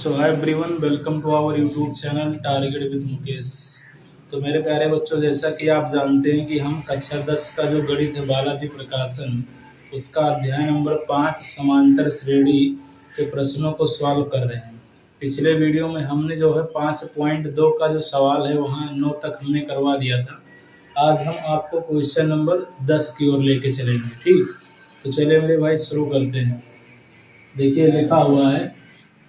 So hi everyone, welcome to our YouTube channel Target with Mukesh. तो मेरे प्यारे बच्चों, जैसा कि आप जानते हैं कि हम कक्षा 10 का जो गणित है बालाजी प्रकाशन, उसका अध्याय नंबर 5 समांतर श्रेणी के प्रश्नों को सॉल्व कर रहे हैं। पिछले वीडियो में हमने जो है 5.2 का जो सवाल है वहाँ 9 तक हमने करवा दिया था। आज हम आपको क्वेश्चन नंबर 10 की ओर लेके चलेंगे। ठीक, तो चलिए मेरे भाई शुरू करते हैं। देखिए लिखा हुआ है,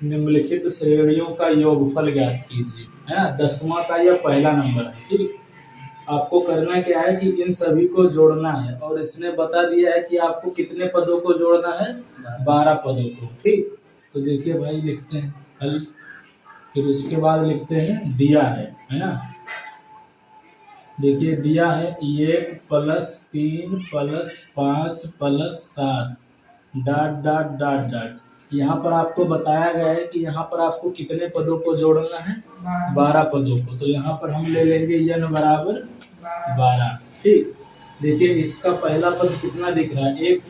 निम्नलिखित श्रेणियों का योगफल ज्ञात कीजिए, है ना। 10वां का यह पहला नंबर है। ठीक, आपको करना क्या है कि इन सभी को जोड़ना है, और इसने बता दिया है कि आपको कितने पदों को जोड़ना है, 12 पदों को। ठीक, तो देखिए भाई लिखते हैं हल, फिर उसके बाद लिखते हैं दिया है ना। देखिए दिया है 1 + 3 + 5 + 7 ... यहाँ पर आपको बताया गया है कि यहाँ पर आपको कितने पदों को जोड़ना है, 12 पदों को। तो यहाँ पर हम ले लेंगे n बराबर 12। ठीक, देखिए इसका पहला पद कितना दिख रहा है, 1,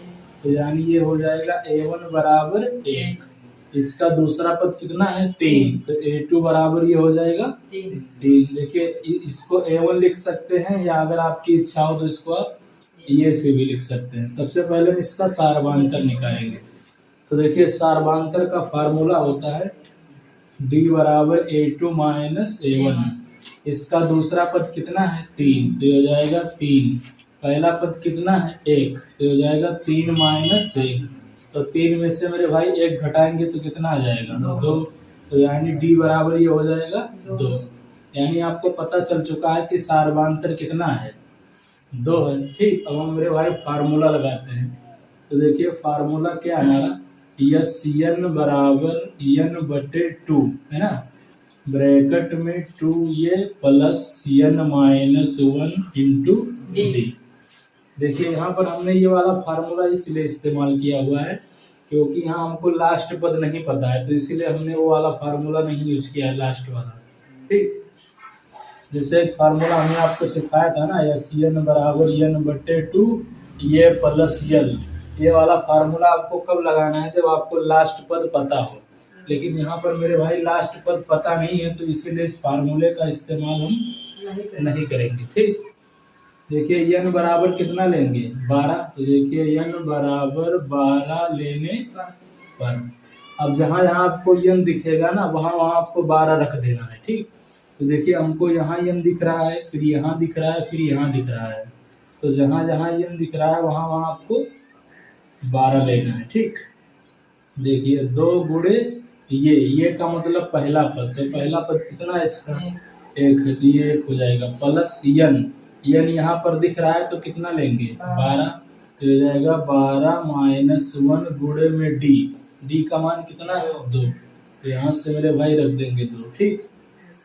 तो यानी ये हो जाएगा a1 बराबर 1। इसका दूसरा पद कितना है, 3, तो a2 बराबर ये हो जाएगा 3। देखिए इसको a1 लिख सकते हैं, या अगर आपकी इच्छा हो तो इसको आप ये से भी लिख सकते हैं। सबसे पहले हम इसका सारवांतर निकालेंगे। तो देखिए सारवांतर का फार्मूला होता है d बराबर a2 - a1। इसका दूसरा पद कितना है, 3, तो ये हो जाएगा 3। पहला पद कितना है, 1, तो हो जाएगा 3 - 1। तो 3 में से मेरे भाई 1 घटाएंगे तो कितना आ जाएगा, 2। तो यानी d बराबर ये हो जाएगा 2। यानी आपको पता चल चुका है कि सारवांतर कितना है, 2 है। ठीक, अब हम मेरे भाई फार्मूला लगाते हैं। तो देखिए फार्मूला क्या है हमारा, n बराबर n/2, है ना। ब्रैकेट में 2 ये प्लस n - 1 इंटू d। देखिए यहाँ पर हमने ये वाला फार्मूला इसलिए इस्तेमाल किया हुआ है क्योंकि यहाँ हमको लास्ट पद नहीं पता है, तो इसीलिए हमने वो वाला फार्मूला नहीं यूज किया है, लास्ट वाला। ठीक, जैसे एक फार्मूला हमने आपको सिखाया था ना, n बराबर n/2 ये प्लस l। ये वाला फार्मूला आपको कब लगाना है, जब आपको लास्ट पद पता हो। लेकिन यहाँ पर मेरे भाई लास्ट पद पता नहीं है, तो इसीलिए इस फार्मूले का इस्तेमाल हम नहीं करेंगे। ठीक, देखिए n बराबर कितना लेंगे, 12। तो देखिए n बराबर 12 लेने पर अब जहाँ जहाँ आपको n दिखेगा ना, वहाँ वहाँ आपको 12 रख देना है। ठीक, तो देखिए हमको यहाँ n दिख रहा है, फिर यहाँ दिख रहा है, फिर यहाँ दिख रहा है। तो जहाँ जहाँ n दिख रहा है वहाँ वहाँ आपको 12 लेना है। ठीक, देखिए 2 गुणे ये का मतलब पहला पद, तो पहला पद कितना है इसका, 1 है, तो ये 1 हो जाएगा, प्लस n यहाँ पर दिख रहा है तो कितना लेंगे, 12। तो हो जाएगा 12 - 1 गुणे में d का मान कितना है, 2। तो यहाँ से मेरे भाई रख देंगे 2। ठीक,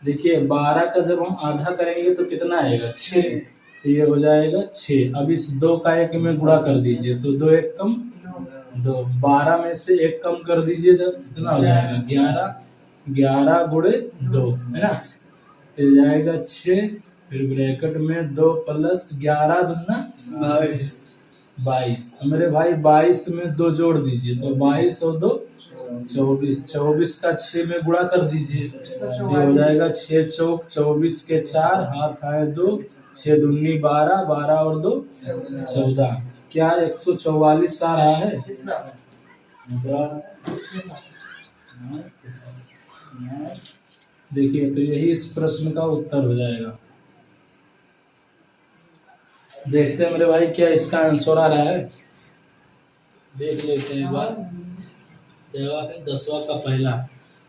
देखिए 12 का जब हम आधा करेंगे तो कितना आएगा, 6। तो ये हो जाएगा 6। अब इस 2 का 1 में गुणा कर दीजिए, तो 2 1 कम 2, 12 में से 1 कम कर दीजिए, जब कितना हो जाएगा, 11। 11 गुणे 2, है ना, तो जाएगा 6। फिर ब्रैकेट में 2 प्लस 11 दूना 22। मेरे भाई 22 में 2 जोड़ दीजिए, तो 22 और 2 24। 24 का 6 में गुणा कर दीजिए, ये हो जाएगा 6 चौक 24 के 4, हाथ आए 2, 6 दूनी 12, 12 और 2 14। क्या 144 आ रहा है। देखिए तो यही इस प्रश्न का उत्तर हो जाएगा। देखते हैं मेरे भाई क्या इसका आंसर आ रहा है, देख लेते हैं एक बार। जवाब है 10वां का पहला।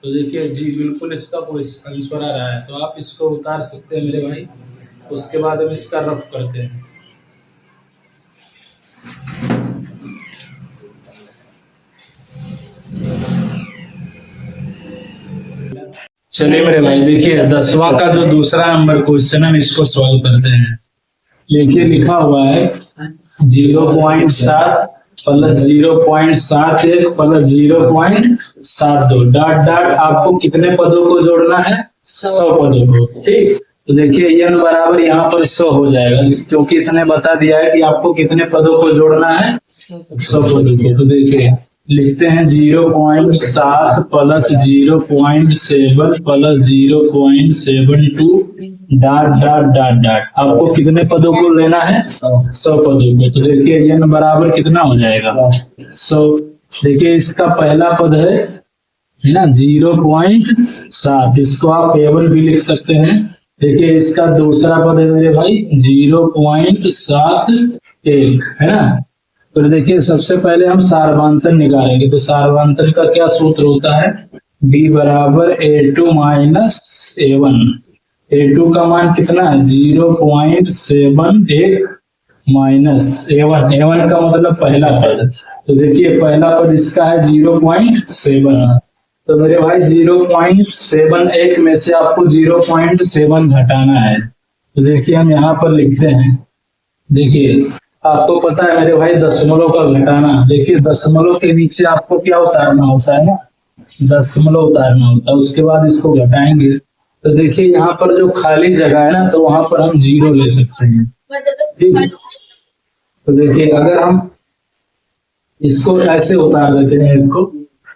तो देखिए जी बिल्कुल इसका आंसर आ रहा है, तो आप इसको उतार सकते हैं मेरे भाई। उसके बाद हम इसका रफ करते हैं। चलिए मेरे भाई देखिए 10वां का जो दूसरा नंबर क्वेश्चन है, इसको सॉल्व करते हैं। देखिए लिखा हुआ है 0.7 प्लस 0.71 प्लस 0.72 ... आपको कितने पदों को जोड़ना है, 100 पदों को। ठीक, तो देखिए n बराबर यहाँ पर 100 हो जाएगा, क्योंकि इसने बता दिया है कि आपको कितने पदों को जोड़ना है, 100 पदों को। तो देखिए लिखते हैं 0.7 plus 0.7 plus 0.72 dot dot dot dot. आपको कितने पदों को लेना है? 100 पदों को। तो देखिए n बराबर कितना हो जाएगा? 100। देखिए इसका पहला पद है ना 0.7, इसको आप A1 भी लिख सकते हैं। देखिए इसका दूसरा पद है मेरे भाई 0.71, है ना। तो देखिए सबसे पहले हम सार्वधातुक निकालेंगे। तो सार्वधातुक का क्या सूत्र होता है? b बराबर A2 माइनस A1। A2 का मान कितना है? 0.71 माइनस A1। A1 का मतलब पहला पद। तो देखिए पहला पद इसका है 0.7। तो मेरे भाई 0.71 में से आपको 0.7 घटाना है। तो देखिए हम यहाँ पर लिखते हैं। देखिए आपको पता है मेरे भाई दशमलव का घटाना। देखिए दशमलव के नीचे आपको क्या उतारना होता है ना? दशमलव उतारना होता है। उसके बाद इसको घटाएंगे। तो देखिए यहाँ पर जो खाली जगह है ना, तो वहां पर हम 0 ले सकते हैं। ठीक है। तो देखिए अगर हम इसको ऐसे उतार देते हैं एक को,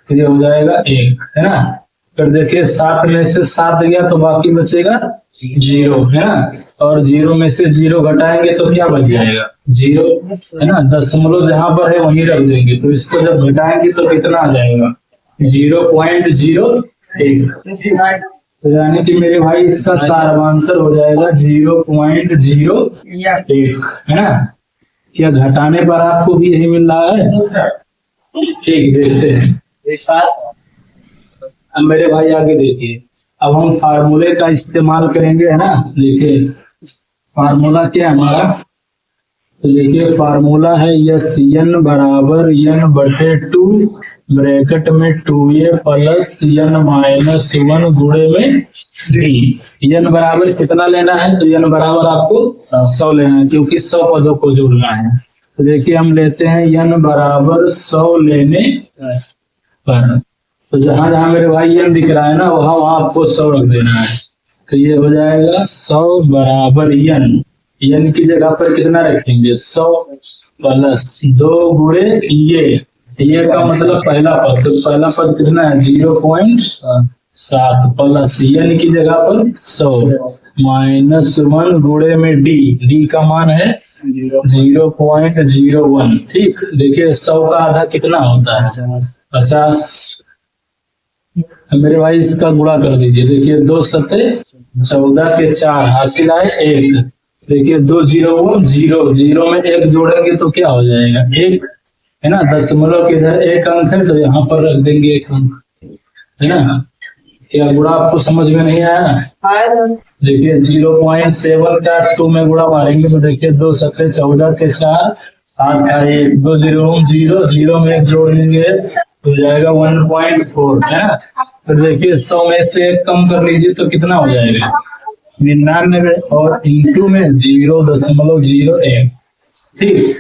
ये हो जाएगा 1, है ना। फिर देखिए 7 में से 7 गया तो बाकी बचेगा 0, है ना। और 0 में से 0 घटाएंगे तो क्या बच जाएगा? 0, है ना। दशमलव जहां पर है वहीं रख देंगे। तो इसको जब घटाएंगे तो कितना आ जाएगा? 0.01। तो यानी कि मेरे भाई इसका सार्वधातुक हो जाएगा 0.01, है ना। क्या घटाने पर आपको भी यही मिल रहा है? ठीक, देखते हैं। अब मेरे भाई आगे देखिए। अब हम फार्मूले का इस्तेमाल करेंगे, है ना। देखिए फार्मूला क्या है हमारा? तो देखिए फार्मूला है n बराबर n/2 ब्रैकेट में 2a प्लस n माइनस 1 गुणे में d। n बराबर कितना लेना है? तो n बराबर आपको 100 लेना है, क्योंकि 100 पदों को जोड़ना है। तो देखिए हम लेते हैं n बराबर 100 लेने पर। तो जहां जहां मेरे भाई n दिख रहा है ना, वहां वहां आपको 100 रख देना है। तो ये हो जाएगा 100 बराबर n की जगह पर कितना रखेंगे? 100 प्लस 2 गुणे ये का मतलब पहला पद। तो पहला पद कितना है? 0.7 प्लस n की जगह पर 100 माइनस 1 गुणे में d का मान है 0.01। ठीक। देखिए 100 का आधा कितना होता है? 50। मेरे भाई इसका गुणा कर दीजिए। देखिए 2 सत्ते 14 के 4 हासिल आए 1। देखिए 2 0 0 में 1 जोड़ेंगे तो क्या हो जाएगा? 1, है ना। दशमलव के इधर 1 अंक है तो यहाँ पर रख देंगे 1 अंक, है ना। क्या गुणा आपको समझ में नहीं आया? देखिए 0.7 का 2 में गुणा मारेंगे तो देखिए 2 सत्ते 14 के 4 8 1 2 0 0 में 1 जोड़ लेंगे तो जाएगा 1.4, है ना। फिर देखिए 100 में से 1 कम कर लीजिए तो कितना हो जाएगा? 99 और इंटू में 0.01। ठीक।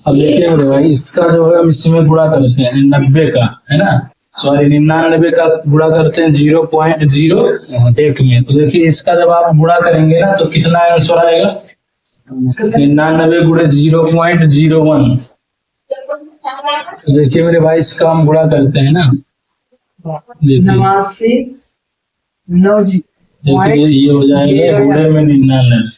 अब देखिए मेरे भाई इसका जो है हम इसमें गुणा करते हैं 90 का, है ना। सॉरी 99 का गुणा करते हैं 0.01 में। तो देखिए इसका जब आप गुणा करेंगे ना तो कितना आंसर आएगा? 99 गुणे 0.01। तो देखिए मेरे भाई इसका हम गुणा करते हैं ना। देखिए ये हो जाएगा गुणे में 99,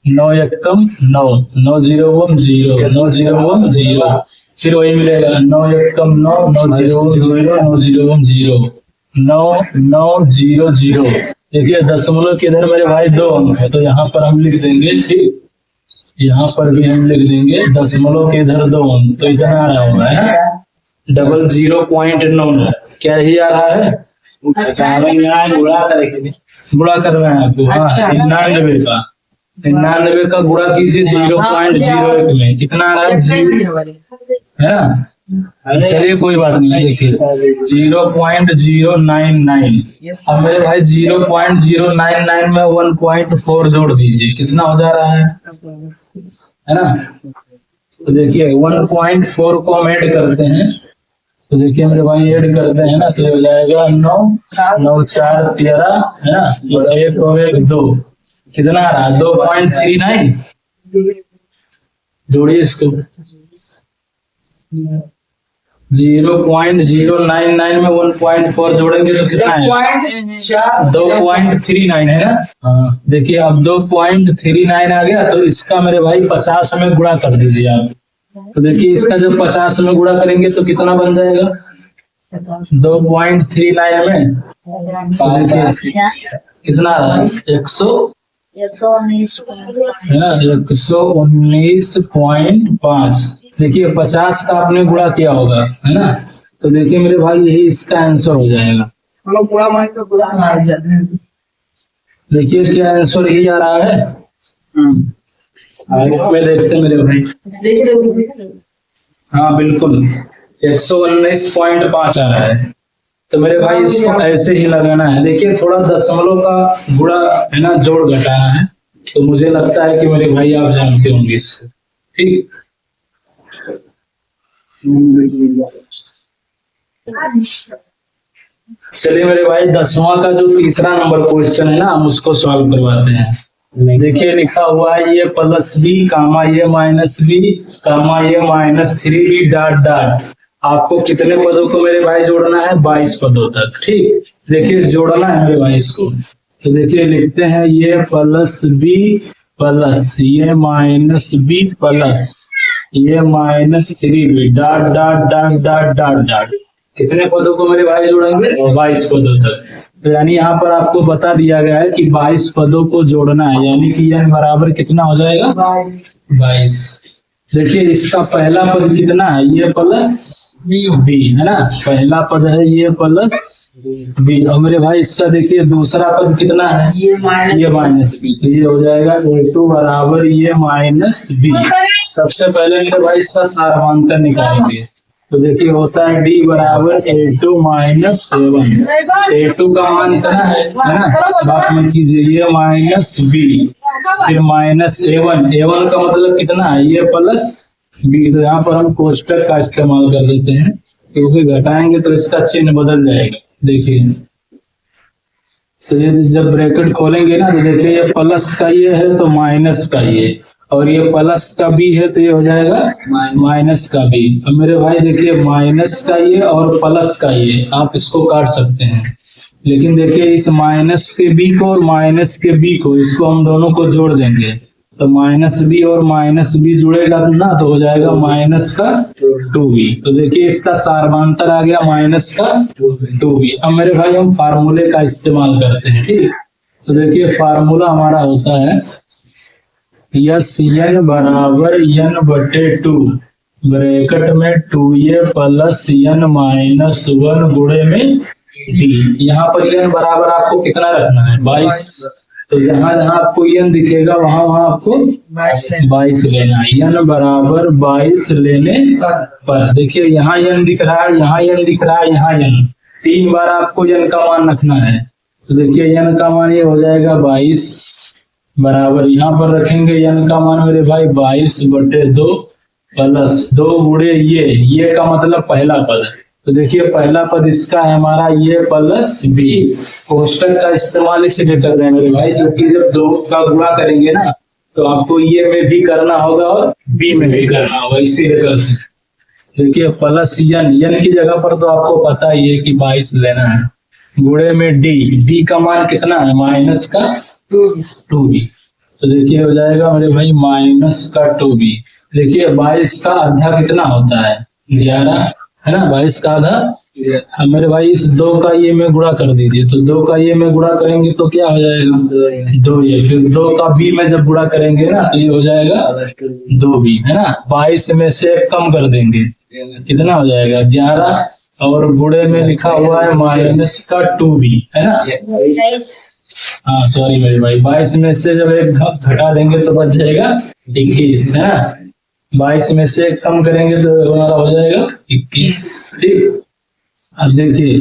9 एकम 9, 9 0 1 0, 9 0 1 0। फिर वही मिलेगा 9 एकम 9, 9 0 0, 9 0 1 0, 9 9 0 0। देखिए दशमलव के इधर मेरे भाई 2 अंक है तो यहाँ पर हम लिख देंगे। ठीक। यहाँ पर भी हम लिख देंगे दशमलव के इधर 2 अंक। तो इतना आ रहा होगा, है ना। 0.09 क्या ही आ रहा है? गुणा करना है आपको। हाँ 99 का गुणा कीजिए 0.01 में कितना आ रहा है? है ना। चलिए कोई बात नहीं। देखिए 0.099। अब मेरे भाई 0.099 में 1.4 जोड़ दीजिए, कितना हो जा रहा है ना। तो देखिए 1.4 को हम ऐड करते हैं। तो देखिए मेरे भाई ऐड करते हैं ना तो हो जाएगा 9 9 4 13, है ना। और 1 और 1 2, कितना आ रहा है? 2.39। जोड़िए इसको। 0.099 में 1.4 जोड़ेंगे तो कितना है? 2.39 है ना। हाँ देखिए अब 2.39 आ गया, तो इसका मेरे भाई 50 में गुणा कर दीजिए आप। तो देखिए इसका जब 50 में गुणा करेंगे तो कितना बन जाएगा? 2.39 में तो देखिए कितना आ रहा है? 119.5। देखिए 50 का आपने गुणा किया होगा है ना, तो देखिए मेरे भाई यही इसका आंसर हो जाएगा। देखिए क्या आंसर यही आ रहा है। में देखते हैं मेरे भाई। हाँ बिल्कुल 119.5 आ रहा है। तो मेरे भाई इसको ऐसे ही लगाना है। देखिए थोड़ा दशमलव का गुणा है ना, जोड़ घटाना है, तो मुझे लगता है कि मेरे भाई आप जानते होंगे इसको। ठीक चलिए मेरे भाई 10वां का जो तीसरा नंबर क्वेश्चन है ना, हम उसको सॉल्व करवाते हैं। देखिए लिखा हुआ है ये प्लस बी कामा ये माइनस बी कामा ये -3b डॉट डॉट। आपको कितने पदों को मेरे भाई जोड़ना है? 22 पदों तक। ठीक देखिए जोड़ना है मेरे भाई इसको। तो देखिए लिखते हैं ये प्लस बी प्लस ये माइनस बी प्लस ये -3b dot dot dot dot dot dot. कितने पदों को मेरे भाई जोड़ेंगे? 22 पदों तक। तो यानी यहाँ पर आपको बता दिया गया है कि 22 पदों को जोड़ना है, यानी कि n बराबर कितना हो जाएगा? 22। देखिए इसका पहला पद कितना है? ये प्लस बी है ना, पहला पद है ये प्लस बी। और मेरे भाई इसका देखिए दूसरा पद कितना है? ये माइनस बी। तो ये हो जाएगा a2 बराबर ये माइनस बी। सबसे पहले मेरे भाई इसका सारांतर निकालेंगे। तो देखिए होता है d बराबर a2 माइनस a1। a2 का मान इतना है ना, बात मत कीजिए। ये माइनस b फिर माइनस a1। a1 का मतलब कितना है? A plus b। तो यहाँ पर हम कोष्टक का इस्तेमाल कर देते हैं, क्योंकि घटाएंगे तो इसका चिन्ह बदल जाएगा। देखिए तो ये जब ब्रैकेट खोलेंगे ना, तो देखिए ये प्लस का ये है तो माइनस का ये, और ये प्लस का बी है तो ये हो जाएगा माइनस का बी। अब मेरे भाई देखिए माइनस का ये और प्लस का ये आप इसको काट सकते हैं, लेकिन देखिए इस माइनस के बी को और माइनस के बी को, इसको हम दोनों को जोड़ देंगे तो माइनस बी और माइनस बी जुड़ेगा ना, तो हो जाएगा माइनस का 2b। तो देखिए इसका सार्वधातुक आ गया माइनस का 2b। अब मेरे भाई हम फार्मूले का इस्तेमाल करते हैं। ठीक तो देखिए फार्मूला हमारा होता है यस n बराबर n बटे 2 ब्रैकेट में 2a प्लस n माइनस 1 गुणे में d। यहाँ पर n बराबर आपको कितना रखना है? 22। तो जहां जहां आपको n दिखेगा वहां वहां आपको 22 लेना है। n बराबर 22 लेने पर देखिए यहाँ n दिख रहा है, यहाँ n दिख रहा है, यहाँ n, 3 बार आपको n का मान रखना है। तो देखिए n का मान ये हो जाएगा 22 बराबर यहाँ पर रखेंगे n का मान मेरे भाई 22 बटे 2 प्लस 2 गुणे ये का मतलब पहला पद है। तो देखिए पहला पद इसका है हमारा ये प्लस बी। कोष्टक का इस्तेमाल इसलिए कर रहे हैं मेरे भाई, क्योंकि जब 2 का गुणा करेंगे ना तो आपको ये में भी करना होगा और बी में भी करना होगा, इसीलिए करते हैं। देखिए प्लस n की जगह पर तो आपको पता ही है कि 22 लेना है, गुणे में डी का मान कितना है? माइनस का 2b। तो देखिए हो जाएगा मेरे भाई माइनस का 2b। देखिए 22 का आधा कितना होता है? 11 है ना, 22 का आधा। मेरे भाई इस 2 का ये में गुणा कर दीजिए, तो 2 का ये में गुणा करेंगे तो क्या हो जाएगा? 2 ये। फिर 2 का b में जब गुणा करेंगे ना तो ये हो जाएगा 2b है ना। 22 में से कम कर देंगे, कितना हो जाएगा? 11, और गुणे में लिखा हुआ है माइनस का 2b है ना। हाँ सॉरी मेरे भाई, 22 में से जब एक घटा देंगे तो बच जाएगा 21 है ना। 22 में से कम करेंगे तो हमारा हो जाएगा 21। ठीक अब देखिए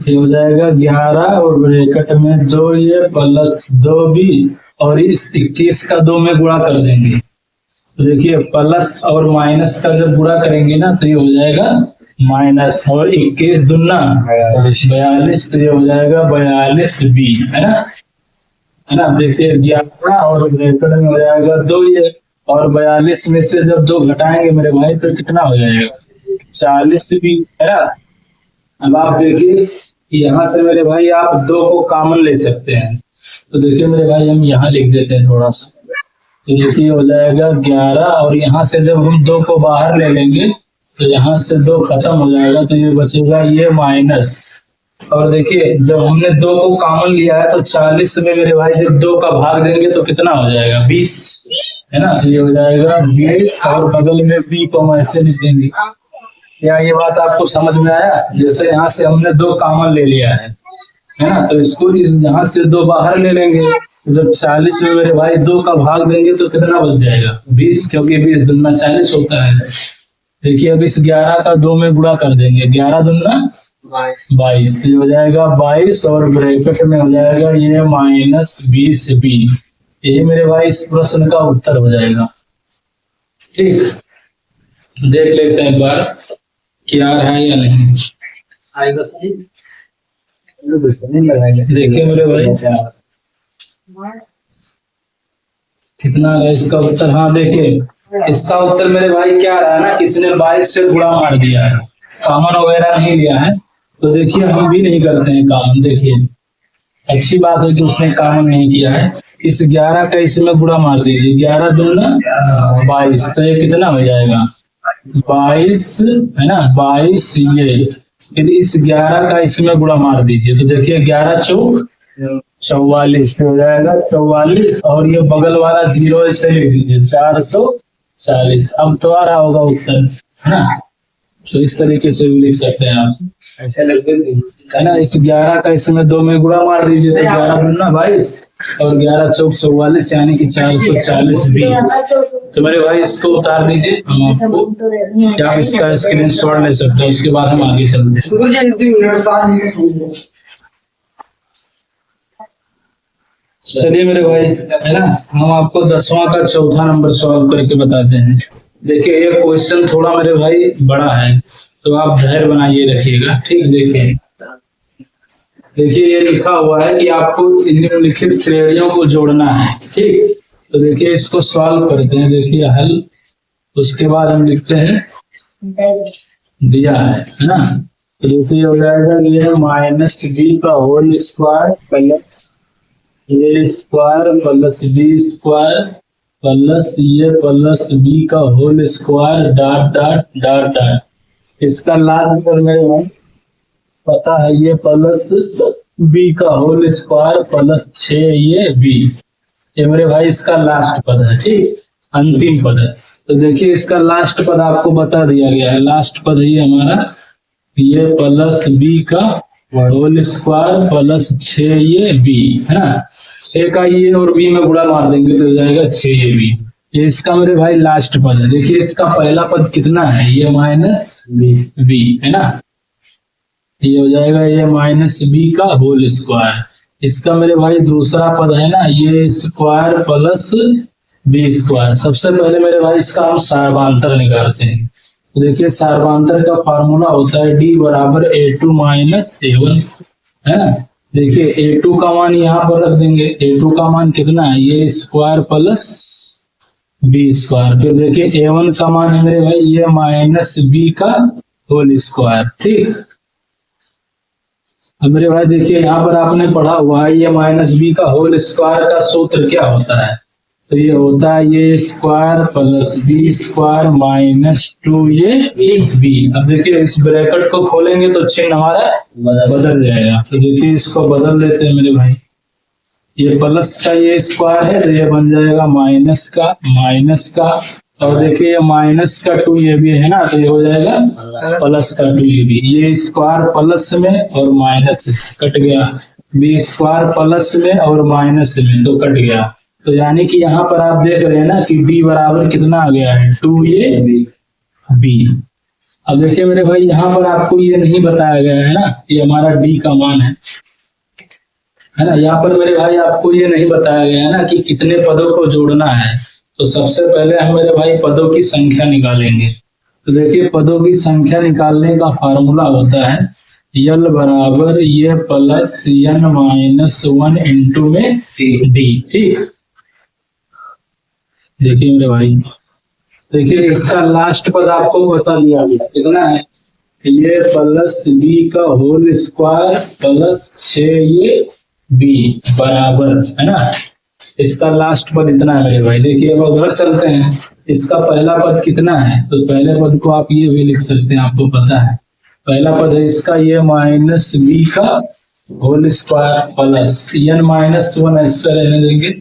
ये हो जाएगा 11 और ब्रैकेट में 2 ये प्लस 2b, और इस 21 का 2 में गुणा कर देंगे। तो देखिए प्लस और माइनस का जब गुणा करेंगे ना तो ये हो जाएगा माइनस, और 21 दूना 42, तो ये हो जाएगा 42b है ना। देखिए 11 और ब्रैकेट में हो जाएगा 2 ये, और 42 में से जब 2 घटाएंगे मेरे भाई तो कितना हो जाएगा? 40 भी है ना। अब आप देखिए यहाँ से मेरे भाई आप 2 को कॉमन ले सकते हैं। तो देखिए मेरे भाई हम यहाँ लिख देते हैं थोड़ा सा। तो देखिए हो जाएगा 11 और यहाँ से जब हम 2 को बाहर ले लेंगे तो यहाँ से 2 खत्म हो जाएगा तो ये बचेगा ये माइनस। और देखिए जब हमने 2 को कॉमन लिया है तो 40 में मेरे भाई जब 2 का भाग देंगे तो कितना हो जाएगा 20 है ना। तो ये हो जाएगा 20 और बगल में b को हम ऐसे लिख देंगे। क्या ये बात आपको समझ में आया? जैसे यहाँ से हमने 2 कॉमन ले लिया है ना, तो इसको इस यहाँ से 2 बाहर ले लेंगे। जब 40 में मेरे भाई 2 का भाग देंगे तो कितना बच जाएगा 20, क्योंकि 20 दूना 40 होता है। देखिए अब इस 11 का 2 में गुणा कर देंगे, 11 दूना 22, तो हो जाएगा 22 और ब्रैकेट में हो जाएगा ये माइनस 20b। यही मेरे भाई इस प्रश्न का उत्तर हो जाएगा। ठीक, देख लेते हैं एक बार क्या है या नहीं आएगा सही। देखिए मेरे भाई कितना है इसका उत्तर। हाँ देखिए इसका उत्तर मेरे भाई क्या रहा है ना, किसने 22 से गुणा मार दिया है, कॉमन वगैरह नहीं लिया है। तो देखिए हम भी नहीं करते हैं कॉमन। देखिए अच्छी बात है कि उसने कॉमन नहीं किया है। इस 11 का इसमें गुणा मार दीजिए, 11 दूना 22, तो ये कितना हो जाएगा 22 है ना, 22 ये। फिर इस 11 का इसमें गुणा मार दीजिए तो देखिए 11 चौक 44 हो जाएगा 44 और ये बगल वाला 0 ऐसे लिख दीजिए 440। अब तो आ रहा होगा उत्तर है ना। तो इस तरीके से भी लिख सकते हैं आप, ऐसे लिख देंगे है ना। इस 11 का इसमें 2 में गुणा मार दीजिए तो 11 दूना 22 और 11 चौक 44 यानी कि 440 भी। तो मेरे भाई इसको उतार दीजिए, हम आपको क्या इसका स्क्रीनशॉट ले सकते हैं, उसके बाद हम आगे चलते हैं। चलिए मेरे भाई है ना, हम आपको 10वां का चौथा नंबर सॉल्व करके बताते हैं। देखिए ये क्वेश्चन थोड़ा मेरे भाई बड़ा है तो आप धैर्य बनाइए रखिएगा। ठीक, देखिए ये लिखा हुआ है कि आपको निम्नलिखित श्रेणियों को जोड़ना है। ठीक, तो देखिए इसको सॉल्व करते हैं। देखिए हल, उसके बाद हम लिखते हैं दिया है ना। तो देखिए हो जाएगा ये माइनस b का whole square plus a square plus b square plus a plus b का whole square dot dot dot dot. इसका लास्ट पर मेरे भाई पता है ये प्लस b का whole square plus 6 a b। ये मेरे भाई इसका लास्ट पद है। ठीक, अंतिम पद है। तो देखिए इसका लास्ट पद आपको बता दिया गया है। लास्ट पद है हमारा ये प्लस b का whole square plus 6 a b है ना। 6 का ये और b में गुणा मार देंगे तो हो जाएगा 6 ये b। ये इसका मेरे भाई लास्ट पद है। देखिए इसका पहला पद कितना है, ये माइनस b है ना। ये हो जाएगा ये माइनस b का होल स्क्वायर। इसका मेरे भाई दूसरा पद है ना ये स्क्वायर प्लस b स्क्वायर। सबसे पहले मेरे भाई इसका हम सार्वधांतर निकालते हैं। तो देखिए सार्वधांतर का फार्मूला होता है d बराबर a2 माइनस a1 है ना। देखिए a2 का मान यहाँ पर रख देंगे, a2 का मान कितना है a square plus b square. फिर देखिए a1 का मान है मेरे भाई ये माइनस b का होल स्क्वायर। ठीक, अब मेरे भाई देखिए यहाँ पर आपने पढ़ा हुआ है ये माइनस b का होल स्क्वायर का सूत्र क्या होता है, तो ये होता है a square plus b square minus 2 ये b। अब देखिए इस ब्रैकेट को खोलेंगे तो चिन्ह हमारा बदल जाएगा। तो देखिए इसको बदल देते हैं मेरे भाई, ये प्लस का ये स्क्वायर है तो ये बन जाएगा माइनस का और देखिए ये माइनस का 2 ये भी है ना तो ये हो जाएगा प्लस का 2 ये भी। ये स्क्वायर प्लस में और माइनस कट गया, b स्क्वायर प्लस में और माइनस में तो कट गया। तो यानी कि यहाँ पर आप देख रहे हैं ना कि b बराबर कितना आ गया है 2 ये b। अब देखिए मेरे भाई यहाँ पर आपको ये नहीं बताया गया है ना, ये हमारा d का मान है ना। यहाँ पर मेरे भाई आपको ये नहीं बताया गया है ना कि कितने पदों को जोड़ना है। तो सबसे पहले हम मेरे भाई पदों की संख्या निकालेंगे। तो देखिए पदों की संख्या निकालने का फार्मूला होता है यल बराबर ये प्लस n माइनस 1 इंटू में d। ठीक, देखिए मेरे भाई देखिए इसका लास्ट पद आपको बता दिया गया कितना है, ये प्लस बी का होल स्क्वायर प्लस 6 ये बी बराबर है ना, इसका लास्ट पद इतना है मेरे भाई। देखिए अब उधर चलते हैं, इसका पहला पद कितना है, तो पहले पद को आप ये भी लिख सकते हैं, आपको पता है पहला पद है इसका ये माइनस बी का whole square plus n minus 1 ऐसा रहने देंगे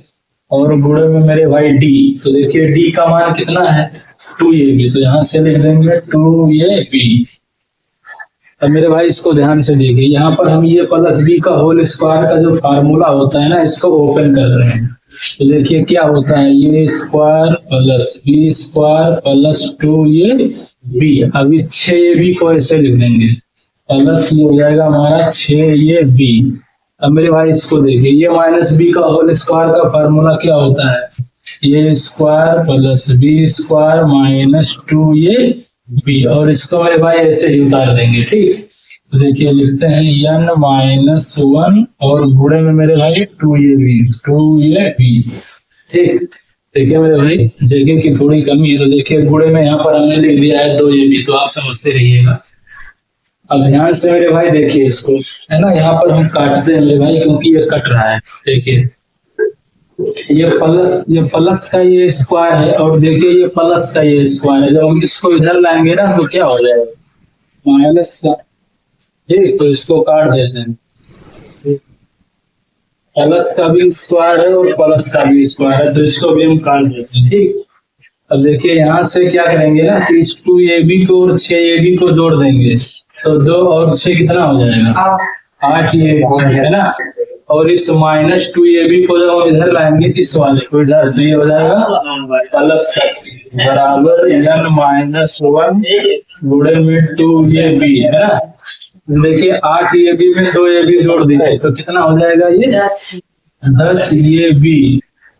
और गुणे में मेरे भाई डी, तो देखिए डी का मान कितना है 2ab, तो यहाँ से लिख देंगे 2ab। अब मेरे भाई इसको ध्यान से देखिए, यहाँ पर हम ये प्लस बी का होल स्क्वायर का जो फार्मूला होता है ना, इसको ओपन कर रहे हैं, तो देखिए क्या होता है, a square plus b square plus 2 a B. अब इस 6ab को ऐसे लिख देंगे प्लस ये हो जाएगा हमारा 6 ये बी। अब मेरे भाई इसको देखिए, ये माइनस बी का होल स्क्वायर का फार्मूला क्या होता है, a square plus b square minus 2 a B, और इसको मेरे भाई ऐसे ही उतार देंगे। ठीक, तो देखिए लिखते हैं n माइनस 1 और गुणे में मेरे भाई 2ab। ठीक, देखिए मेरे भाई जगह की थोड़ी कमी है, तो देखिए गुणे में यहाँ पर हमने लिख दिया है 2ab, तो आप समझते रहिएगा। अब ध्यान से मेरे भाई देखिए इसको, है ना, यहाँ पर हम काटते हैं मेरे भाई क्योंकि ये कट रहा है। देखिए ये प्लस का ये स्क्वायर है और देखिए ये प्लस का ये स्क्वायर है, जब हम इसको इधर लाएंगे ना तो क्या हो जाएगा माइनस का। ठीक, तो इसको काट देते हैं, प्लस का भी स्क्वायर है और प्लस का भी स्क्वायर है, तो इसको भी हम काट देते हैं। ठीक, अब देखिए यहाँ से क्या करेंगे ना कि इस 2ab को और 6ab को जोड़ देंगे, तो 2 और 6 कितना हो जाएगा 8 ये है ना, और इस माइनस 2ab को जब हम इधर लाएंगे इस वाले को इधर, तो ये हो जाएगा प्लस बराबर n माइनस 1 गुणे में 2ab है ना। देखिए 8ab में 2ab जोड़ दीजिए तो कितना हो जाएगा, ये 10ab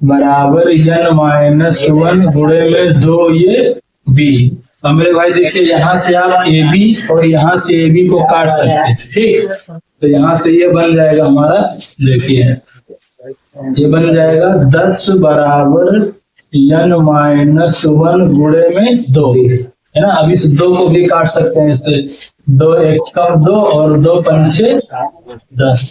बराबर n माइनस 1 गुणे में 2ab। अब मेरे भाई देखिए यहाँ से आप ab और यहाँ से ab को काट सकते हैं। ठीक, तो यहाँ से ये बन जाएगा हमारा, देखिए ये बन जाएगा 10 बराबर n माइनस 1 गुणे में 2 है ना। अब इस 2 को भी काट सकते हैं, इससे 2 1 कम 2 और 2 पंचे 10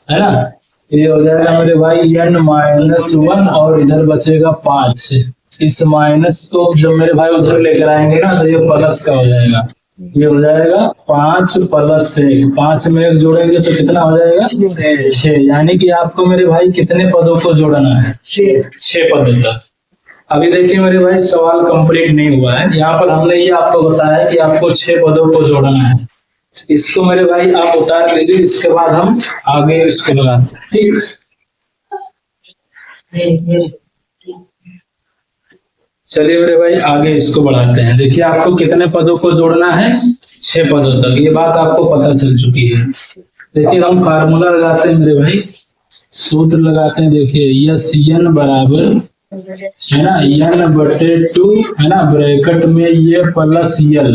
है ना। ये हो जाएगा मेरे भाई n माइनस 1 और इधर बचेगा 5। इस माइनस को जब मेरे भाई उधर लेकर आएंगे ना तो ये प्लस का हो जाएगा, ये हो जाएगा 5 प्लस 1, 5 में 1 जोड़ेंगे तो कितना हो जाएगा 6। यानी कि आपको मेरे भाई कितने पदों को जोड़ना है 6 पदों तक। अभी देखिए मेरे भाई सवाल कंप्लीट नहीं हुआ है, यहाँ पर हमने ये आपको बताया कि आपको 6 पदों को जोड़ना है। इसको मेरे भाई आप उतार लीजिए, इसके बाद हम आगे इसको लगाते हैं। ठीक, चलिए मेरे भाई आगे इसको बढ़ाते हैं। देखिए आपको कितने पदों को जोड़ना है 6 पदों तक, ये बात आपको पता चल चुकी है। देखिए हम फार्मूला लगाते हैं मेरे भाई, सूत्र लगाते हैं। देखिए यस n बराबर है ना n/2 है ना, ब्रैकेट में ये प्लस l,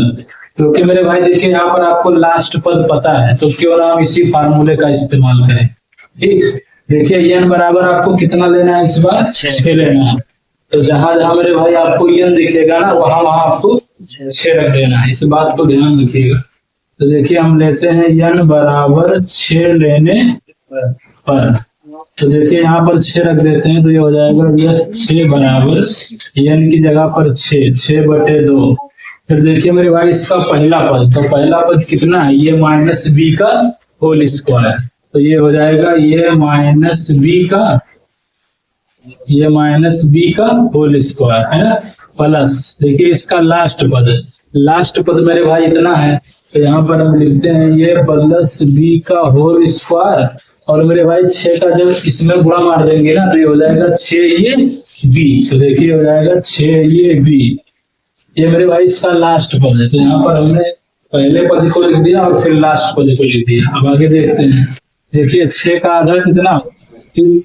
क्योंकि मेरे भाई देखिए यहाँ पर आपको लास्ट पद पता है तो क्यों ना हम इसी फार्मूले का इस्तेमाल करें। ठीक, देखिए n बराबर आपको कितना लेना है इस बार 6 लेना है, तो जहां जहां मेरे भाई आपको n दिखेगा ना वहां वहां आपको 6 रख देना है, इस बात को ध्यान रखिएगा। तो देखिए हम लेते हैं n बराबर 6 लेने पर, तो देखिए यहाँ पर 6 रख देते हैं तो ये हो जाएगा यस 6 बराबर n की जगह पर 6/2। फिर देखिए मेरे भाई इसका पहला पद, तो पहला पद कितना है, ये माइनस b का होल स्क्वायर, तो ये हो जाएगा ये माइनस b का होल स्क्वायर है ना, प्लस देखिए इसका लास्ट पद मेरे भाई इतना है, तो यहाँ पर हम लिखते हैं ये प्लस b का होल स्क्वायर, और मेरे भाई 6 का जब इसमें गुणा मार देंगे ना तो ये हो जाएगा 6 ये b, तो देखिए हो जाएगा 6 ये b। ये मेरे भाई इसका लास्ट पद है, तो यहाँ पर हमने पहले पद को लिख दिया और फिर लास्ट पद को लिख दिया। अब आगे देखते हैं, देखिए 6 का आधा कितना 3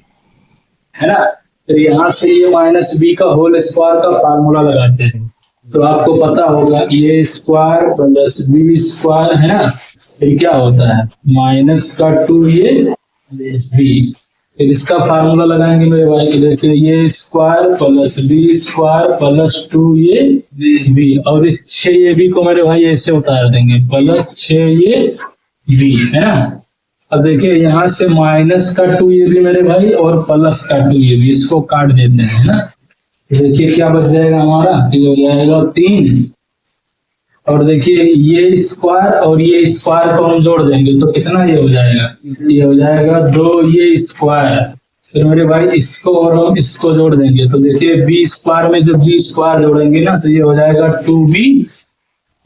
है ना, तो यहाँ से ये माइनस b का होल स्क्वायर का फार्मूला लगाते हैं, तो आपको पता होगा ये स्क्वायर प्लस b स्क्वायर है ना, फिर क्या होता है माइनस का 2 ये b, फिर इसका फार्मूला लगाएंगे मेरे भाई, तो देखिए a square plus b square plus 2 a B, और इस 6 ये बी को मेरे भाई ऐसे उतार देंगे, प्लस 6 ये बी है ना। अब देखिए यहाँ से माइनस का 2 ये बी मेरे भाई और प्लस का 2 ये बी, इसको काट देते हैं ना। देखिए क्या बच जाएगा हमारा, ये हो जाएगा 3, और देखिए ये स्क्वायर और ये स्क्वायर को हम जोड़ देंगे तो कितना ये हो जाएगा, ये हो जाएगा 2 ये स्क्वायर। फिर मेरे भाई इसको और हम इसको जोड़ देंगे तो देखिए बी स्क्वायर में जब बी स्क्वायर जोड़ेंगे ना तो ये हो जाएगा 2b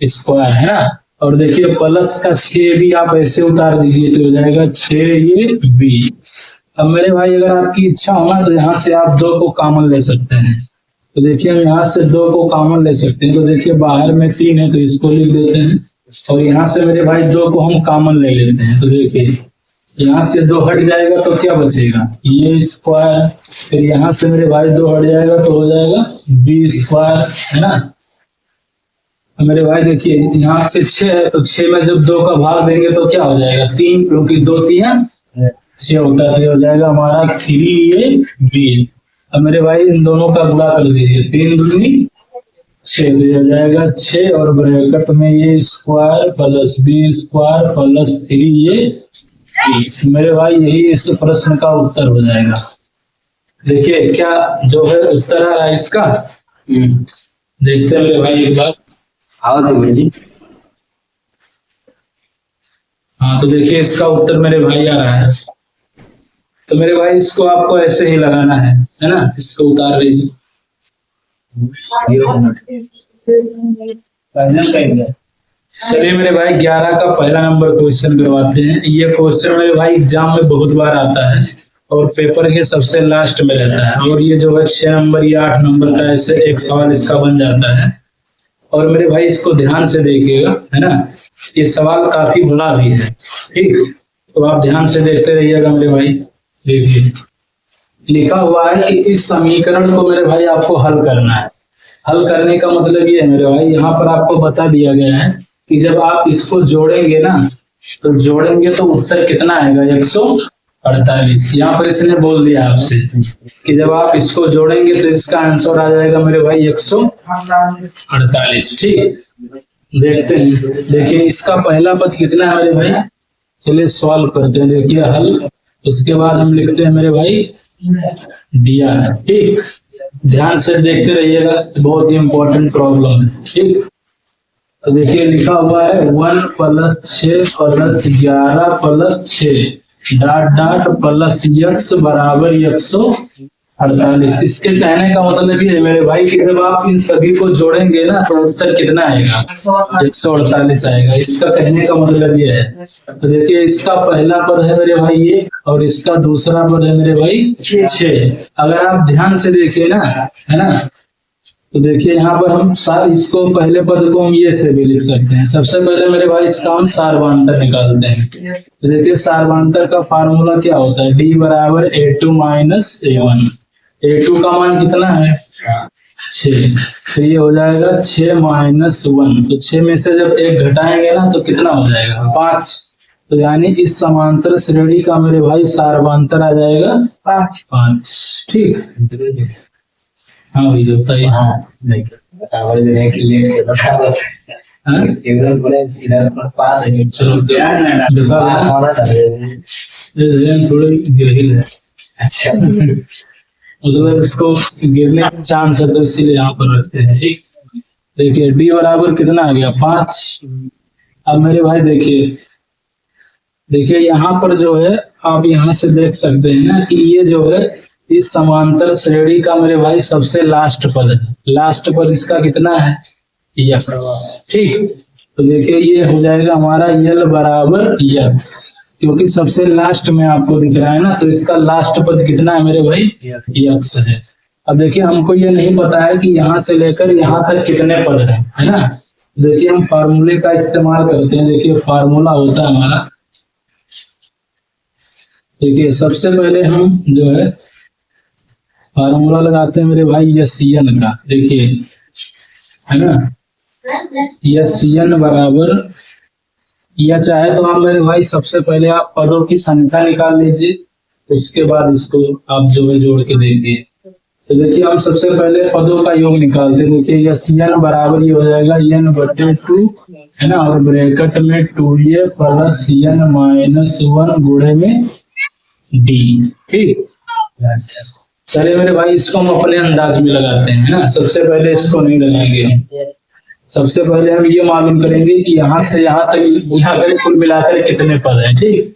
स्क्वायर है ना। और देखिए प्लस का 6 भी आप ऐसे उतार दीजिए तो हो जाएगा 6 ये बी। अब मेरे भाई अगर आपकी इच्छा हो ना तो यहाँ से आप 2 को कॉमन ले सकते हैं, तो देखिए हम यहाँ से 2 को कॉमन ले सकते हैं, तो देखिए बाहर में 3 है तो इसको लिख देते हैं, और यहाँ से मेरे भाई 2 को हम कॉमन ले लेते हैं, तो देखिए यहाँ से 2 हट जाएगा तो क्या बचेगा, ये स्क्वायर। फिर यहाँ से मेरे भाई 2 हट जाएगा तो हो जाएगा बी स्क्वायर है ना। तो मेरे भाई देखिए यहाँ से 6 है तो 6 में जब 2 का भाग देंगे तो क्या हो जाएगा 3, क्योंकि 2 3 6 होता है, तो हो जाएगा हमारा 3 ये बी। अब मेरे भाई इन दोनों का गुणा कर दीजिए, 3 दूनी 6 हो जाएगा 6, और ब्रैकेट में a square plus b square plus 3 a B. मेरे भाई यही इस प्रश्न का उत्तर हो जाएगा। देखिए क्या जो है उत्तर आ रहा है इसका, देखते हैं मेरे भाई एक बार। हाँ जी, हाँ तो देखिए इसका उत्तर मेरे भाई आ रहा है। तो मेरे भाई इसको आपको ऐसे ही लगाना है ना, इसको उतार लीजिए। चलिए मेरे भाई 11 का पहला नंबर क्वेश्चन करवाते हैं। ये क्वेश्चन मेरे भाई एग्जाम में बहुत बार आता है और पेपर के सबसे लास्ट में रहता है, और ये जो है 6 नंबर या 8 नंबर का ऐसे एक सवाल इसका बन जाता है। और मेरे भाई इसको ध्यान से देखिएगा है ना, ये सवाल काफी बड़ा भी है, ठीक, तो आप ध्यान से देखते रहिएगा मेरे भाई। देखिए लिखा हुआ है कि इस समीकरण को मेरे भाई आपको हल करना है। हल करने का मतलब ये है मेरे भाई, यहाँ पर आपको बता दिया गया है कि जब आप इसको जोड़ेंगे ना तो जोड़ेंगे तो उत्तर कितना आएगा 148। यहाँ पर इसने बोल दिया आपसे कि जब आप इसको जोड़ेंगे तो इसका आंसर आ जाएगा मेरे भाई 148। ठीक, देखते हैं। देखिए इसका पहला पद कितना है मेरे भाई, चलिए सॉल्व करते हैं। देखिए हल, उसके बाद हम लिखते हैं मेरे भाई दिया है। ठीक, ध्यान से देखते रहिएगा, बहुत ही इंपॉर्टेंट प्रॉब्लम है। ठीक, तो देखिए लिखा हुआ है 1 + 6 + 11 + 6 डॉट डॉट प्लस x बराबर 148। इसके कहने का मतलब ये है मेरे भाई कि जब आप इन सभी को जोड़ेंगे ना तो उत्तर कितना आएगा 148 आएगा। इसका कहने का मतलब ये है। तो देखिए इसका पहला पद है मेरे भाई ये, और इसका दूसरा पद है मेरे भाई 6। अगर आप ध्यान से देखिए ना, है ना, तो देखिए यहाँ पर हम इसको पहले पद को हम ये से भी लिख सकते हैं। सबसे पहले मेरे भाई इसका हम सार्वधातुक निकालते हैं। तो देखिए सार्वधातुक का फार्मूला क्या होता है, d = a2 - a1। a2 का मान कितना है 6, तो ये हो जाएगा 6 - 1। तो 6 में से जब 1 घटाएंगे ना तो कितना हो जाएगा 5। तो यानी इस समांतर श्रेणी का मेरे भाई सार्वधातुक आ जाएगा 5। ठीक, हाँ भाई बताइए। हाँ बराबर जो है कि लेट बता दो एकदम बड़े इधर पास है। चलो थोड़े गिरहिल है, अच्छा मतलब इसको गिरने का चांस है तो इसीलिए यहाँ पर रखते हैं। ठीक, देखिए d बराबर कितना आ गया 5। अब मेरे भाई देखिए यहाँ पर जो है आप यहाँ से देख सकते हैं ना कि ये जो है इस समांतर श्रेणी का मेरे भाई सबसे लास्ट पद है। लास्ट पद इसका कितना है x। ठीक, तो देखिए ये हो जाएगा हमारा l बराबर x, क्योंकि सबसे लास्ट में आपको दिख रहा है ना, तो इसका लास्ट पद कितना है मेरे भाई x है। अब देखिए हमको ये नहीं पता है कि यहाँ से लेकर यहाँ तक कितने पद है ना। देखिए हम फार्मूले का इस्तेमाल करते हैं। देखिए फार्मूला होता है हमारा, देखिए सबसे पहले हम जो है फार्मूला लगाते हैं मेरे भाई SN का। देखिए है ना, SN बराबर, या चाहे तो आप मेरे भाई सबसे पहले आप पदों की संख्या निकाल लीजिए, उसके बाद इसको आप जो है जोड़ के देखिए। तो देखिए हम सबसे पहले पदों का योग निकालते हैं। देखिए यस n बराबर ये हो जाएगा n बटे 2 है ना, और ब्रैकेट में 2a प्लस n माइनस 1 गुणे में d। ठीक, चलिए मेरे भाई इसको हम अपने अंदाज में लगाते हैं ना। सबसे पहले इसको नहीं लगाएंगे, सबसे पहले हम ये मालूम करेंगे कि यहाँ से यहाँ तक मिलाकर कुल मिलाकर कितने पद हैं। ठीक,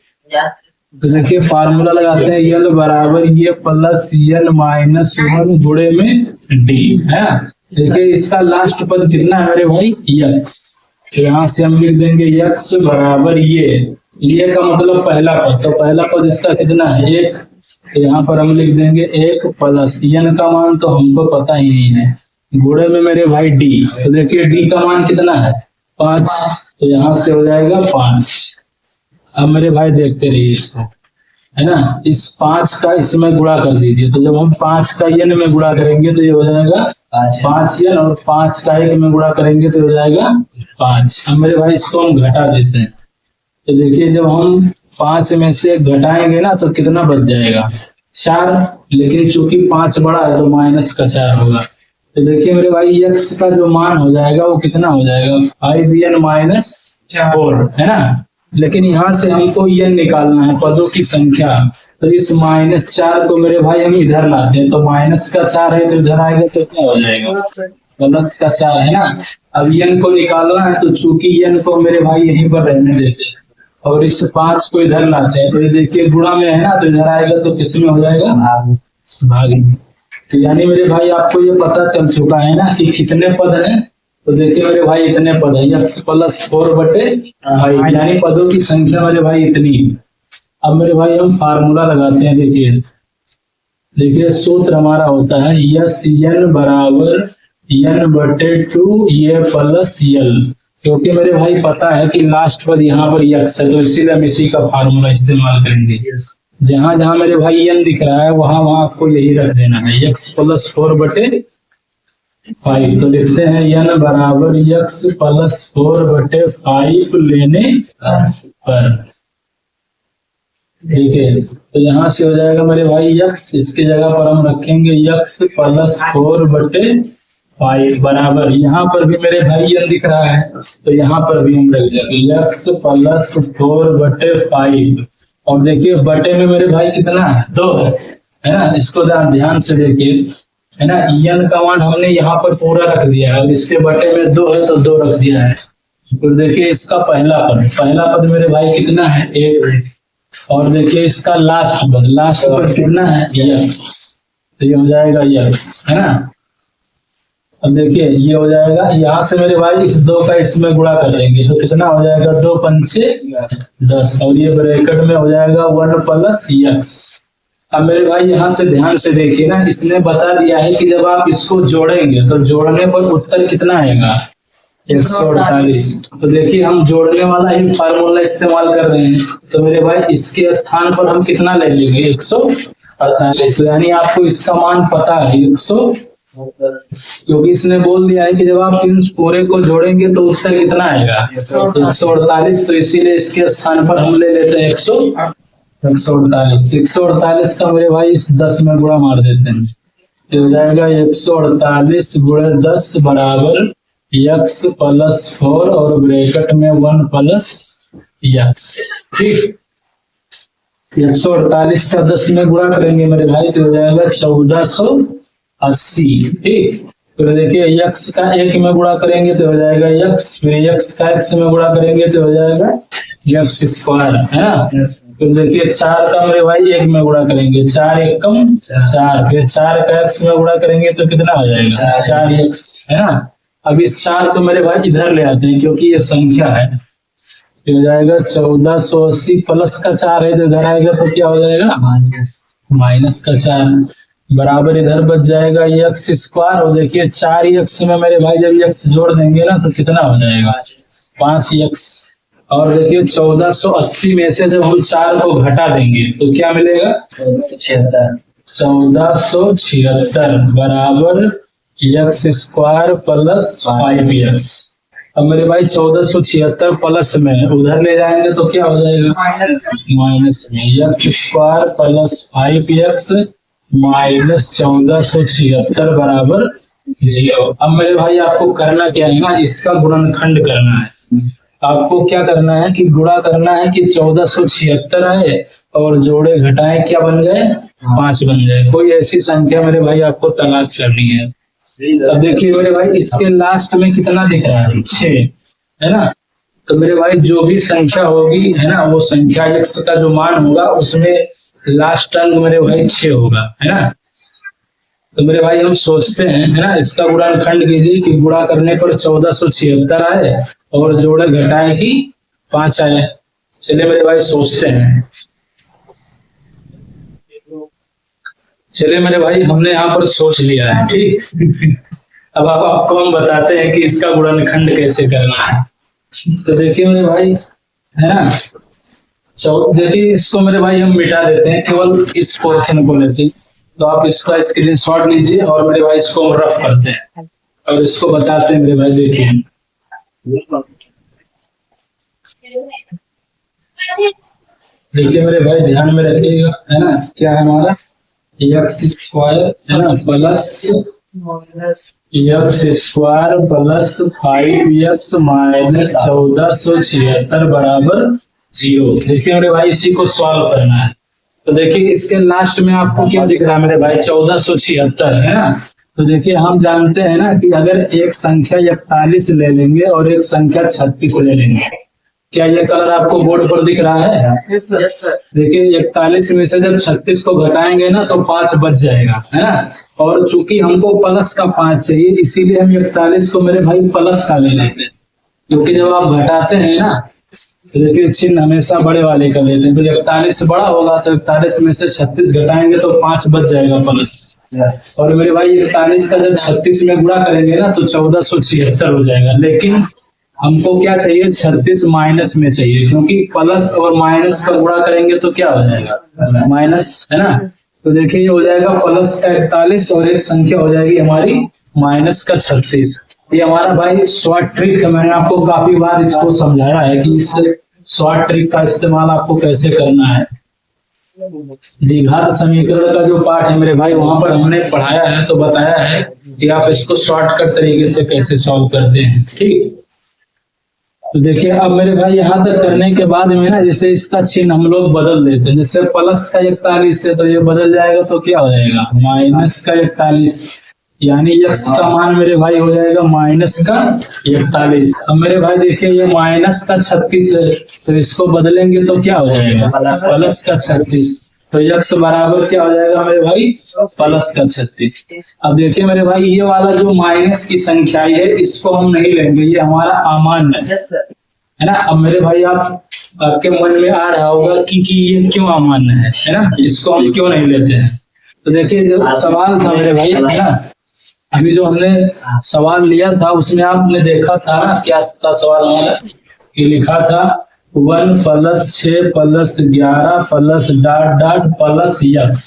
तो देखिए फार्मूला लगाते हैं यल बराबर ये प्लस n माइनस 1 गुणे में d है। देखिए इसका लास्ट पद कितना है मेरे भाई, x। तो यहाँ से हम लिख देंगे x बराबर ये का मतलब पहला पद, तो पहला पद इसका कितना है 1। तो यहाँ पर हम लिख देंगे 1 प्लस n का मान तो हमको पता ही नहीं है, गुणे में मेरे भाई d। तो देखिए d का मान कितना है 5, तो यहाँ से हो जाएगा 5। अब मेरे भाई देखते रहिए इसको, है ना, इस 5 का इसमें गुणा कर दीजिए। तो जब हम 5 का n में गुणा करेंगे तो ये हो जाएगा 5n, और 5 का 1 में गुणा करेंगे तो हो जाएगा 5। अब मेरे भाई इसको हम घटा देते हैं। तो देखिए जब हम 5 में से घटाएंगे ना तो कितना बच जाएगा 4, लेकिन चूंकि 5 बड़ा है तो माइनस का 4 होगा। तो देखिए मेरे भाई x का जो मान हो जाएगा वो कितना हो जाएगा 5n माइनस 4 है ना। लेकिन यहाँ से हमको n निकालना है पदों की संख्या, तो इस -4 को मेरे भाई हम इधर लाते हैं। तो माइनस का 4 है तो इधर आएगा तो क्या हो जाएगा प्लस का 4 है ना। अब n को निकालना है, तो चूंकि n को मेरे भाई यहीं पर रहने देते हैं और इस 5 को इधर लाते हैं। तो ये देखिए गुणा में है ना, तो इधर आएगा तो किस में हो जाएगा भाग में। तो यानी मेरे भाई आपको ये पता चल चुका है ना कि कितने पद हैं। तो देखिए मेरे भाई इतने पद है x प्लस 4 बटे 5, यानी पदों की संख्या मेरे भाई इतनी। अब मेरे भाई हम फार्मूला लगाते हैं। देखिए सूत्र हमारा होता है यस n बराबर n बटे 2 ये प्लस l, क्योंकि मेरे भाई पता है कि लास्ट पद यहाँ पर x है, तो इसीलिए हम इसी का फार्मूला इस्तेमाल करेंगे। जहां जहां मेरे भाई n दिख रहा है वहां वहां आपको यही रख देना है x प्लस 4 बटे 5। तो लिखते हैं n बराबर x प्लस 4 बटे 5 लेने पर। ठीक है, तो यहाँ से हो जाएगा मेरे भाई x, इसकी जगह पर हम रखेंगे x प्लस 4 बटे 5 बराबर, यहाँ पर भी मेरे भाई n दिख रहा है तो यहाँ पर भी हम रख देंगे x प्लस 4 बटे 5। और देखिए बटे में मेरे भाई कितना है 2 है ना। इसको ध्यान से देखिए, है ना, n का मान हमने यहाँ पर पूरा रख दिया है और इसके बटे में 2 है तो 2 रख दिया है। तो देखिए इसका पहला पद मेरे भाई कितना है 1, और देखिए इसका लास्ट पद कितना है x, तो ये हो जाएगा x है ना। अब देखिए ये हो जाएगा, यहाँ से मेरे भाई इस 2 का इसमें गुणा कर देंगे तो कितना हो जाएगा 2 पंचे 10, और ये ब्रैकेट में हो जाएगा 1 प्लस x। अब मेरे भाई यहाँ से ध्यान से देखिए ना, इसने बता दिया है कि जब आप इसको जोड़ेंगे तो जोड़ने पर उत्तर कितना आएगा 148। तो देखिए हम जोड़ने वाला ही फार्मूला इस्तेमाल कर रहे हैं, तो मेरे भाई इसके स्थान पर हम कितना ले लेंगे 148। तो यानी आपको इसका मान पता है 100, क्योंकि इसने बोल दिया है कि जब आप इन पूरे को जोड़ेंगे तो उत्तर कितना आएगा 148। तो इसीलिए इसके स्थान पर हम ले लेते हैं 148 का मेरे भाई इस 10 में गुणा मार देते हैं, तो हो जाएगा 148 गुणे 10 बराबर x प्लस 4 और ब्रैकेट में 1 प्लस x। ठीक, 148 का 10 में गुणा करेंगे मेरे भाई तो हो जाएगा 1480। ठीक, तो देखिए x का 1 में गुणा करेंगे तो हो जाएगा x, फिर x का x में गुणा करेंगे तो हो जाएगा x स्क्वायर है ना। तो देखिए 4 का मेरे भाई 1 में गुणा करेंगे 4 एकम 4, फिर 4 का x में गुणा करेंगे तो कितना हो जाएगा 4x है ना। अब इस 4 को मेरे भाई इधर ले आते हैं क्योंकि ये संख्या है, तो हो जाएगा 1480 प्लस का 4 है तो इधर आएगा तो क्या हो जाएगा माइनस का 4 बराबर इधर बच जाएगा x स्क्वायर। और देखिए 4x में मेरे भाई जब x जोड़ देंगे ना तो कितना हो जाएगा 5x। और देखिए 1480 में से जब हम 4 को घटा देंगे तो क्या मिलेगा 1476 बराबर x स्क्वायर प्लस 5x। अब मेरे भाई 1476 प्लस में उधर ले जाएंगे तो क्या हो जाएगा, माइनस में x square plus 5x minus 1476 बराबर 0। अब मेरे भाई आपको करना क्या है ना, इसका गुणनखंड करना है। आपको क्या करना है कि गुणा करना है कि 1476 है और जोड़े घटाए क्या बन जाए, 5 बन जाए। कोई ऐसी संख्या मेरे भाई आपको तलाश करनी है। अब देखिए मेरे भाई इसके लास्ट में कितना दिख रहा है, 6 है ना। तो मेरे भाई जो भी संख्या होगी है ना, वो संख्या x का जो मान होगा उसमें लास्ट अंक मेरे भाई 6 होगा, है ना। तो मेरे भाई हम सोचते हैं है ना, इसका गुणनखंड कीजिए कि गुणा करने पर 1476 आए और जोड़े घटाए कि 5 आए। चलिए मेरे भाई सोचते हैं। चलिए मेरे भाई हमने यहाँ पर सोच लिया है, ठीक। अब आपको हम बताते हैं कि इसका गुणनखंड कैसे करना है। तो देखिए मेरे भाई है ना, देखिए इसको मेरे भाई हम मिटा देते हैं, केवल इस पोर्शन को लेते हैं। तो आप इसका स्क्रीनशॉट लीजिए और मेरे भाई इसको हम रफ करते हैं और इसको बताते हैं मेरे भाई। देखिए मेरे भाई ध्यान में रखिएगा है ना, क्या है हमारा एक्स स्क्वायर है ना plus x square plus 5x minus 1476 बराबर 0। देखिए मेरे भाई इसी को सॉल्व करना है। तो देखिए इसके लास्ट में आपको क्या दिख रहा है मेरे भाई, 1476 है ना। तो देखिए हम जानते हैं ना कि अगर एक संख्या 41 ले लेंगे और एक संख्या 36 ले लेंगे, क्या ये कलर आपको बोर्ड पर दिख रहा है? Yes sir. देखिए 41 में से जब 36 को घटाएंगे ना तो 5 बच जाएगा, है ना। और चूंकि हमको प्लस का 5 चाहिए, इसीलिए हम 41 को मेरे भाई प्लस का ले लेते हैं, क्योंकि जब आप घटाते हैं ना तो देखिए चिन्ह हमेशा बड़े वाले का लेते हैं। तो 41 बड़ा होगा तो 41 में से 36 घटाएंगे तो 5 बच जाएगा प्लस। और मेरे भाई 41 का जब 36 में गुणा करेंगे ना तो 1476 हो जाएगा। लेकिन हमको क्या चाहिए, 36 माइनस में चाहिए, क्योंकि प्लस और माइनस का गुणा करेंगे तो क्या हो जाएगा, माइनस, है ना। तो देखिए ये हो जाएगा प्लस का 41 और एक संख्या हो जाएगी हमारी माइनस का 36। ये हमारा भाई शॉर्ट ट्रिक है, मैंने आपको काफी बार इसको समझाया है कि इस शॉर्ट ट्रिक का इस्तेमाल आपको कैसे करना है। द्विघात समीकरण का जो पार्ट है मेरे भाई वहां पर हमने पढ़ाया है, तो बताया है कि आप इसको शॉर्टकट तरीके से कैसे सॉल्व करते हैं, ठीक। तो देखिए अब मेरे भाई यहाँ तक करने के बाद में ना, जैसे इसका चिन्ह हम लोग बदल देते हैं। जैसे प्लस का 41 है तो ये बदल जाएगा तो क्या हो जाएगा, माइनस का 41, यानी x का मान मेरे भाई हो जाएगा माइनस का 41। अब मेरे भाई देखिए ये माइनस का 36 है तो इसको बदलेंगे तो क्या हो जाएगा, प्लस का 36। तो x बराबर क्या हो जाएगा मेरे भाई, प्लस का 36। अब देखिए मेरे भाई ये वाला जो माइनस की संख्या है इसको हम नहीं लेंगे, ये हमारा अमान्य है ना। अब मेरे भाई आपके मन में आ रहा होगा कि ये क्यों अमान्य है ना, इसको हम क्यों नहीं लेते हैं। तो देखिए जो सवाल था मेरे भाई है ना, अभी जो हमने सवाल लिया था उसमें आपने देखा था ना, क्या था सवाल हमारा, कि लिखा था 1 + 6 + 11 + ... प्लस x।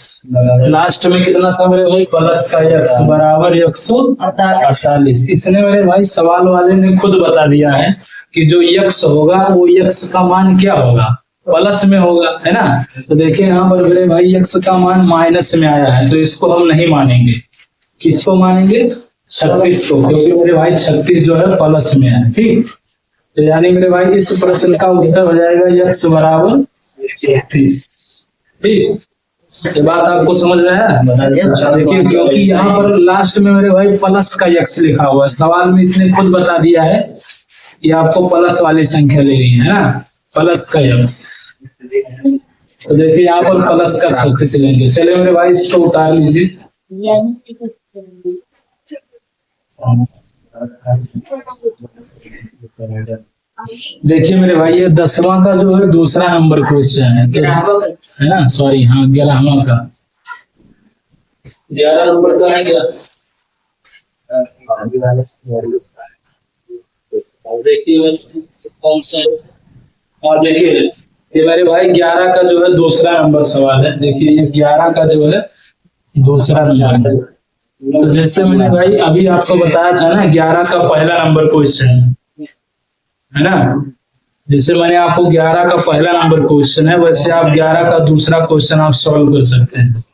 लास्ट में कितना था मेरे भाई, प्लस का x बराबर 148। इसने मेरे भाई सवाल वाले ने खुद बता दिया है कि जो x होगा वो x का मान क्या होगा, प्लस में होगा, है ना। तो देखिए यहाँ पर मेरे भाई x का मान माइनस में आया है, तो इसको हम नहीं मानेंगे। किसको मानेंगे, 36 को, क्योंकि मेरे भाई 36 जो है प्लस में है, ठीक। तो यानी मेरे भाई इस प्रश्न का उत्तर हो जाएगा x बराबर 36, ठीक। ये बात आपको समझ में आया? देखिए क्योंकि यहाँ पर लास्ट में मेरे भाई प्लस का x लिखा हुआ है, सवाल में इसने खुद बता दिया है कि आपको प्लस वाली संख्या लेनी है ना, प्लस का x। तो देखिए यहाँ पर प्लस का 36 लेंगे। चलिए मेरे भाई इसको उतार लीजिए। देखिए मेरे भाई ये 10वां का जो है दूसरा नंबर क्वेश्चन है ना, सॉरी हाँ 11वां का, 11 नंबर का है क्या। देखिए कौन सा, और देखिए ये मेरे भाई 11 का जो है दूसरा नंबर सवाल है। देखिए ये 11 का जो है दूसरा नंबर है। तो जैसे मैंने भाई अभी आपको बताया था ना 11 का पहला नंबर क्वेश्चन, है ना। जैसे मैंने आपको 11 का पहला नंबर क्वेश्चन है, वैसे आप 11 का दूसरा क्वेश्चन आप सॉल्व कर सकते हैं।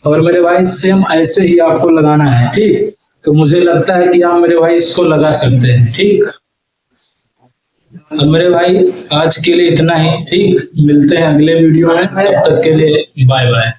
और मेरे भाई सेम ऐसे ही आपको लगाना है, ठीक। तो मुझे लगता है कि आप मेरे भाई इसको लगा सकते हैं, ठीक। अब मेरे भाई आज के लिए इतना ही, ठीक। मिलते हैं अगले वीडियो में, तब तक के लिए बाय बाय।